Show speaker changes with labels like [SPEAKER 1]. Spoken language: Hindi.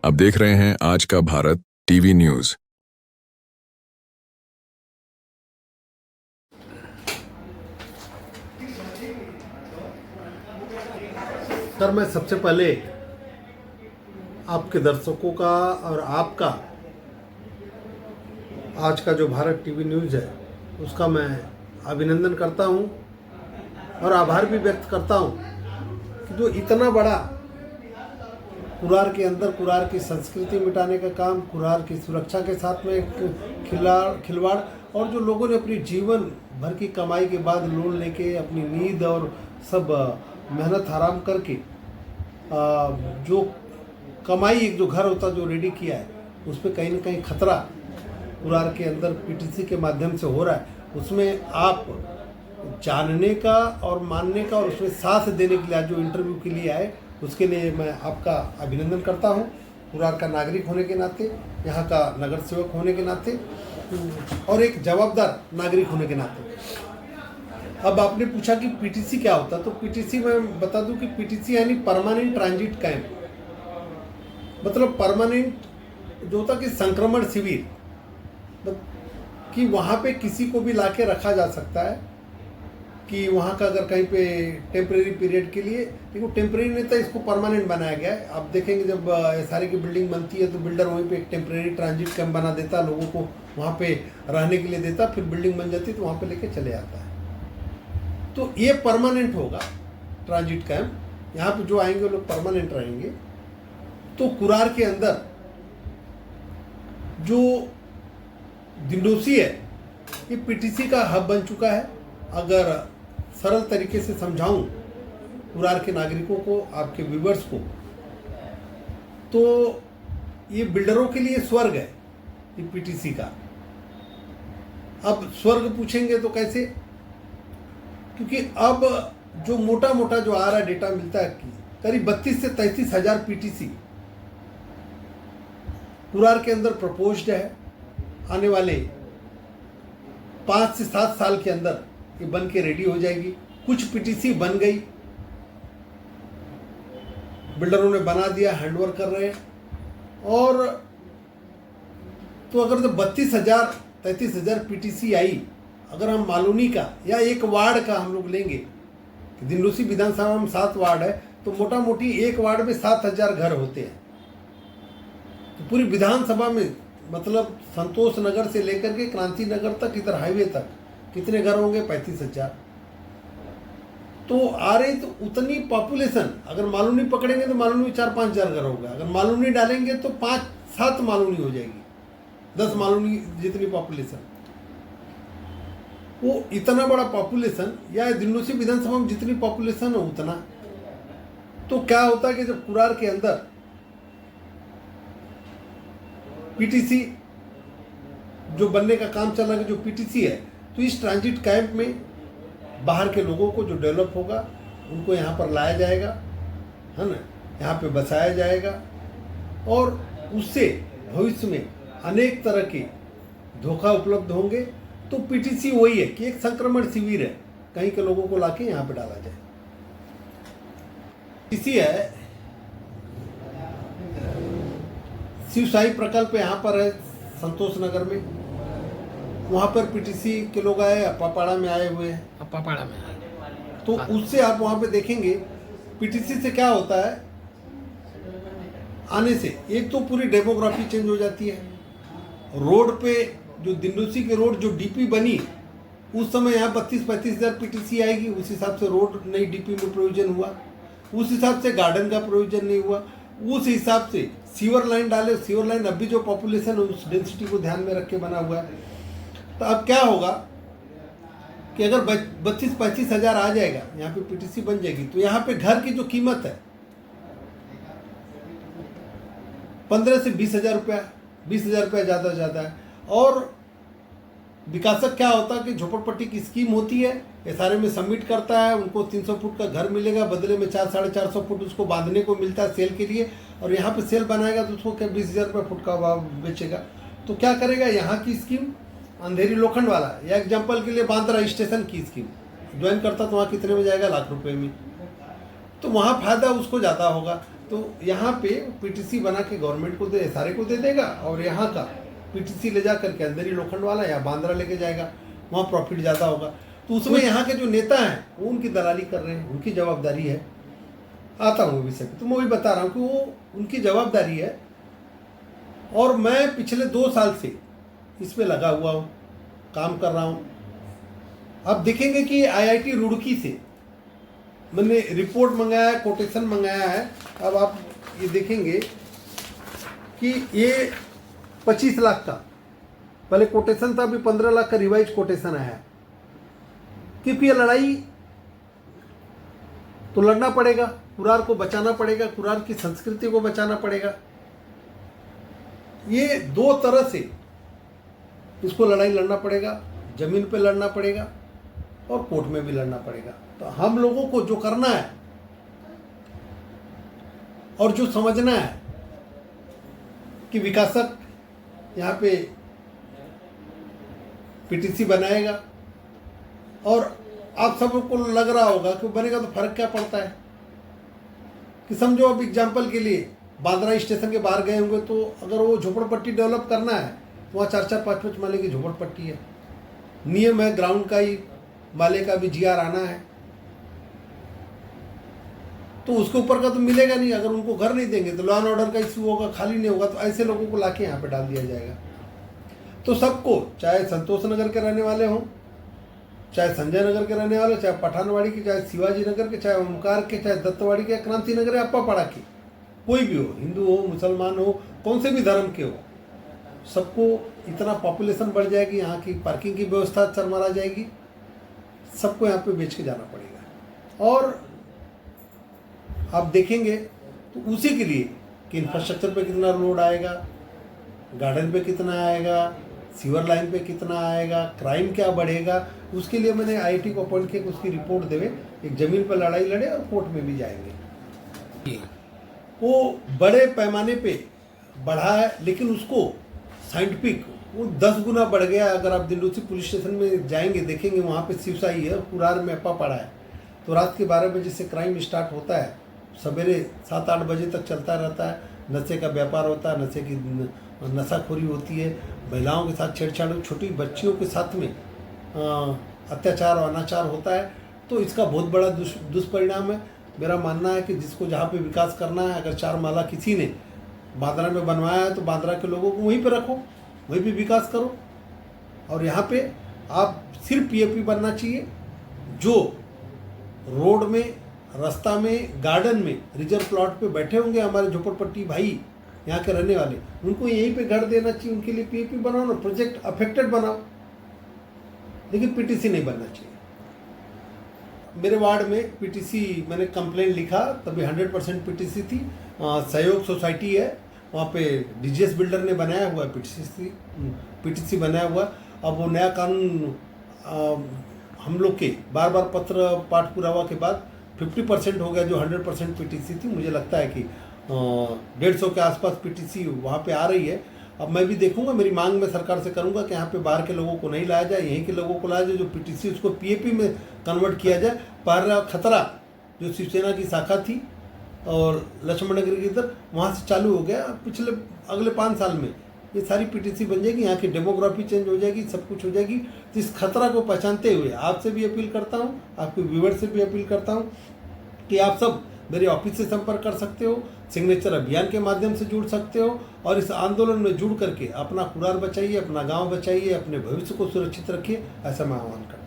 [SPEAKER 1] आप देख रहे हैं आज का भारत टीवी न्यूज।
[SPEAKER 2] सर, मैं सबसे पहले आपके दर्शकों का और आपका आज का जो भारत टीवी न्यूज़ है उसका मैं अभिनंदन करता हूं और आभार भी व्यक्त करता हूं कि जो इतना बड़ा कुरार के अंदर कुरार की संस्कृति मिटाने का काम, कुरार की सुरक्षा के साथ में खिलवाड़ और जो लोगों ने अपनी जीवन भर की कमाई के बाद लोन लेके अपनी नींद और सब मेहनत हराम करके जो कमाई एक जो घर होता जो रेडी किया है उस पर कहीं ना कहीं खतरा कुरार के अंदर पीटीसी के माध्यम से हो रहा है। उसमें आप जानने का और मानने का और उसमें साथ देने के लिए आज जो इंटरव्यू के लिए आए उसके लिए मैं आपका अभिनंदन करता हूं, कुरार का नागरिक होने के नाते, यहाँ का नगर सेवक होने के नाते और एक जवाबदार नागरिक होने के नाते। अब आपने पूछा कि पीटीसी क्या होता, तो पीटीसी मैं बता दूं कि पीटीसी यानी परमानेंट ट्रांजिट कैंप, मतलब परमानेंट जो होता कि संक्रमण शिविर, कि वहाँ पे किसी को भी लाके रखा जा सकता है कि वहाँ का अगर कहीं पे टेम्परेरी पीरियड के लिए, लेकिन टेम्परेरी नहीं था, इसको परमानेंट बनाया गया है। आप देखेंगे जब एसआरए की बिल्डिंग बनती है तो बिल्डर वहीं पे एक टेम्परेरी ट्रांजिट कैंप बना देता, लोगों को वहाँ पे रहने के लिए देता, फिर बिल्डिंग बन जाती तो वहाँ पे लेके चले जाता है। तो ये परमानेंट होगा ट्रांजिट कैंप, यहाँ पे जो आएंगे लोग परमानेंट रहेंगे। तो कुरार के अंदर जो दिंडोसी है ये पीटीसी का हब बन चुका है। अगर सरल तरीके से समझाऊं कुरार के नागरिकों को, आपके व्यूवर्स को, तो ये बिल्डरों के लिए स्वर्ग है ये पीटीसी का। अब स्वर्ग पूछेंगे तो कैसे, क्योंकि अब जो मोटा मोटा जो आ रहा डेटा मिलता है कि करीब 32 से 33 हजार पीटीसी कुरार के अंदर प्रपोज्ड है। आने वाले 5 से 7 साल के अंदर ये बन के रेडी हो जाएगी। कुछ पीटीसी बन गई, बिल्डरों ने बना दिया, हैंडओवर कर रहे हैं। और तो अगर तो 33,000 पीटीसी आई, अगर हम मालूनी का या एक वार्ड का हम लोग लेंगे, दिंडोसी विधानसभा में 7 वार्ड है, तो मोटा मोटी एक वार्ड में 7,000 घर होते हैं। तो पूरी विधानसभा में मतलब संतोष नगर से लेकर के क्रांति नगर तक, इधर हाईवे तक कितने घर होंगे? 35,000। तो आ रही तो उतनी पॉपुलेशन, अगर मालूनी पकड़ेंगे तो मालूनी में 4-5 हजार घर होगा, अगर मालूनी डालेंगे तो 5-7 मालूनी हो जाएगी, 10 मालूनी जितनी पॉपुलेशन। वो इतना बड़ा पॉपुलेशन, या दिंडोसी विधानसभा में जितनी पॉपुलेशन है उतना। तो क्या होता है कि जब कुरार के अंदर पीटीसी जो बनने का काम चल रहा है, जो पीटीसी है, तो इस ट्रांजिट कैंप में बाहर के लोगों को जो डेवलप होगा उनको यहाँ पर लाया जाएगा, है ना, यहाँ पे बसाया जाएगा और उससे भविष्य में अनेक तरह के धोखा उपलब्ध होंगे। तो पीटीसी वही है कि एक संक्रमण शिविर है, कहीं के लोगों को लाके यहाँ पे डाला जाए। इसी है शिव साई प्रकल्प यहाँ पर है संतोष नगर में, वहाँ पर पीटीसी के लोग आए, अप्पापाड़ा में आए हुए हैं,
[SPEAKER 3] अप्पापाड़ा में।
[SPEAKER 2] तो उससे आप वहाँ पे देखेंगे पीटीसी से क्या होता है, आने से एक तो पूरी डेमोग्राफी चेंज हो जाती है। रोड पे जो दिंडोसी के रोड जो डीपी बनी उस समय यहाँ 32-35 हजार पीटीसी आएगी, उस हिसाब से रोड नई डीपी में प्रोविजन हुआ, उस हिसाब से गार्डन का प्रोविजन नहीं हुआ, उस हिसाब से सीवर लाइन डाले, सीवर लाइन अभी जो पॉपुलेशन है उस डेंसिटी को ध्यान में रख के बना हुआ है। तो अब क्या होगा कि अगर 32-35 हजार आ जाएगा, यहाँ पे पीटीसी बन जाएगी, तो यहाँ पे घर की जो कीमत है 15 से 20 हजार रुपया, 20 हजार रुपया ज़्यादा है। और विकासक क्या होता है कि झोपड़पट्टी की स्कीम होती है, एसआरए में सबमिट करता है, उनको 300 फुट का घर मिलेगा, बदले में 400-450 फुट उसको बांधने को मिलता है सेल के लिए, और यहाँ पे सेल बनाएगा तो उसको क्या 20 हजार रुपये फुट का भाव बेचेगा। तो क्या करेगा, यहाँ की स्कीम अंधेरी लोखंड वाला, या एग्जाम्पल के लिए बांद्रा स्टेशन की स्कीम ज्वाइन करता तो वहाँ कितने में जाएगा? लाख रुपये में। तो वहाँ फायदा उसको ज़्यादा होगा। तो यहाँ पे पीटीसी बना के गवर्नमेंट को दे, सारे को दे देगा, और यहाँ का पीटीसी ले जा करके अंदर ही लोखंड वाला या बांद्रा लेके जाएगा, वहाँ प्रॉफिट ज़्यादा होगा। तो उसमें यहाँ के जो नेता हैं वो उनकी दलाली कर रहे हैं, उनकी जवाबदारी है। आता हूँ विषय पे, तो मैं वही बता रहा हूँ कि वो उनकी जवाबदारी है। और मैं पिछले 2 साल से इस पे लगा हुआ हूँ, काम कर रहा हूँ। आप देखेंगे कि आईआईटी रुड़की से मैंने रिपोर्ट मंगाया है, कोटेशन मंगाया है। अब आप ये देखेंगे कि ये 25 लाख का पहले कोटेशन था, अभी 15 लाख का रिवाइज कोटेशन आया है। क्योंकि ये लड़ाई तो लड़ना पड़ेगा, कुरार को बचाना पड़ेगा, कुरार की संस्कृति को बचाना पड़ेगा। ये 2 तरह से इसको लड़ाई लड़ना पड़ेगा, जमीन पे लड़ना पड़ेगा और कोर्ट में भी लड़ना पड़ेगा। तो हम लोगों को जो करना है और जो समझना है कि विकासक यहाँ पे पीटीसी बनाएगा, और आप सबको लग रहा होगा कि बनेगा तो फर्क क्या पड़ता है कि समझो अब एग्जाम्पल के लिए बांद्रा स्टेशन के बाहर गए होंगे, तो अगर वो झोपड़पट्टी डेवलप करना है तो वहाँ 4-4, 5-5 माले की झोपड़पट्टी है। नियम है ग्राउंड का ही, माले का भी जीआर आना है, तो उसके ऊपर का तो मिलेगा नहीं। अगर उनको घर नहीं देंगे तो लॉ एंड ऑर्डर का इश्यू होगा, खाली नहीं होगा, तो ऐसे लोगों को लाके यहाँ पे डाल दिया जाएगा। तो सबको, चाहे संतोष नगर के रहने वाले हों, चाहे संजय नगर के रहने वाले, चाहे पठानवाड़ी के, चाहे शिवाजी नगर के, चाहे ओमकार के, चाहे दत्तवाड़ी के, क्रांति नगर या अप्पापाड़ा के, कोई भी हो, हिंदू हो, मुसलमान हो, कौन से भी धर्म के हो, सबको इतना पॉपुलेशन बढ़ जाएगी, यहाँ की पार्किंग की व्यवस्था चरमरा जाएगी, सबको यहाँ पे बेच के जाना पड़ेगा। और आप देखेंगे तो उसी के लिए कि इंफ्रास्ट्रक्चर पे कितना लोड आएगा, गार्डन पे कितना आएगा, सीवर लाइन पे कितना आएगा, क्राइम क्या बढ़ेगा, उसके लिए मैंने आईआईटी को अपॉइंट किया कि उसकी रिपोर्ट देवे, एक ज़मीन पर लड़ाई लड़े और कोर्ट में भी जाएंगे। वो बड़े पैमाने पे बढ़ा है, लेकिन उसको साइंटिफिक वो 10 गुना बढ़ गया। अगर आप दिल्लूसी पुलिस स्टेशन में जाएंगे, देखेंगे वहाँ पे शिवसाई है, कुरार में अप्पापाड़ा है। तो रात के 12 बजे से क्राइम स्टार्ट होता है, सवेरे 7-8 बजे तक चलता रहता है। नशे का व्यापार होता है, नशे की नशाखोरी होती है, महिलाओं के साथ छेड़छाड़, छोटी बच्चियों के साथ में अत्याचार और अनाचार होता है। तो इसका बहुत बड़ा दुष्परिणाम है। मेरा मानना है कि जिसको जहाँ पे विकास करना है, अगर 4 माला किसी ने बांद्रा में बनवाया है तो बांद्रा के लोगों को वहीं पे रखो, वहीं पे विकास करो। और यहाँ पे आप सिर्फ पीएपी बनना चाहिए जो रोड में, रास्ता में, गार्डन में, रिजर्व प्लॉट पे बैठे होंगे हमारे झोपड़पट्टी भाई यहाँ के रहने वाले, उनको यहीं पे घर देना चाहिए। उनके लिए पीएपी बनाओ ना, प्रोजेक्ट अफेक्टेड बनाओ, लेकिन पीटीसी नहीं बनना चाहिए। मेरे वार्ड में पीटीसी, मैंने कंप्लेंट लिखा तभी 100% पीटीसी थी। सहयोग सोसाइटी है, वहाँ पे डीजीएस बिल्डर ने बनाया हुआ है पीटीसी बनाया हुआ। अब वो नया कानून हम लोग के बार बार पत्र पाठ पुरावा के बाद 50% हो गया, जो 100% पीटीसी थी। मुझे लगता है कि 150 के आसपास पीटीसी वहाँ पे आ रही है। अब मैं भी देखूंगा, मेरी मांग मैं सरकार से करूंगा कि यहाँ पे बाहर के लोगों को नहीं लाया जाए, यहीं के लोगों को लाया जाए। जो पीटीसी उसको पीएपी में कन्वर्ट किया जाए। पहला खतरा जो शिवसेना की शाखा थी और लक्ष्मण नगर की इधर, वहाँ से चालू हो गया। पिछले अगले 5 साल में ये सारी पीटीसी बन जाएगी, यहाँ की डेमोग्राफी चेंज हो जाएगी, सब कुछ हो जाएगी। तो इस खतरा को पहचानते हुए आपसे भी अपील करता हूँ, आपके व्यूअर से भी अपील करता हूँ कि आप सब मेरे ऑफिस से संपर्क कर सकते हो, सिग्नेचर अभियान के माध्यम से जुड़ सकते हो और इस आंदोलन में जुड़ करके अपना कुरार बचाइए, अपना गांव बचाइए, अपने भविष्य को सुरक्षित रखिए, ऐसा मैं आह्वान करता हूँ।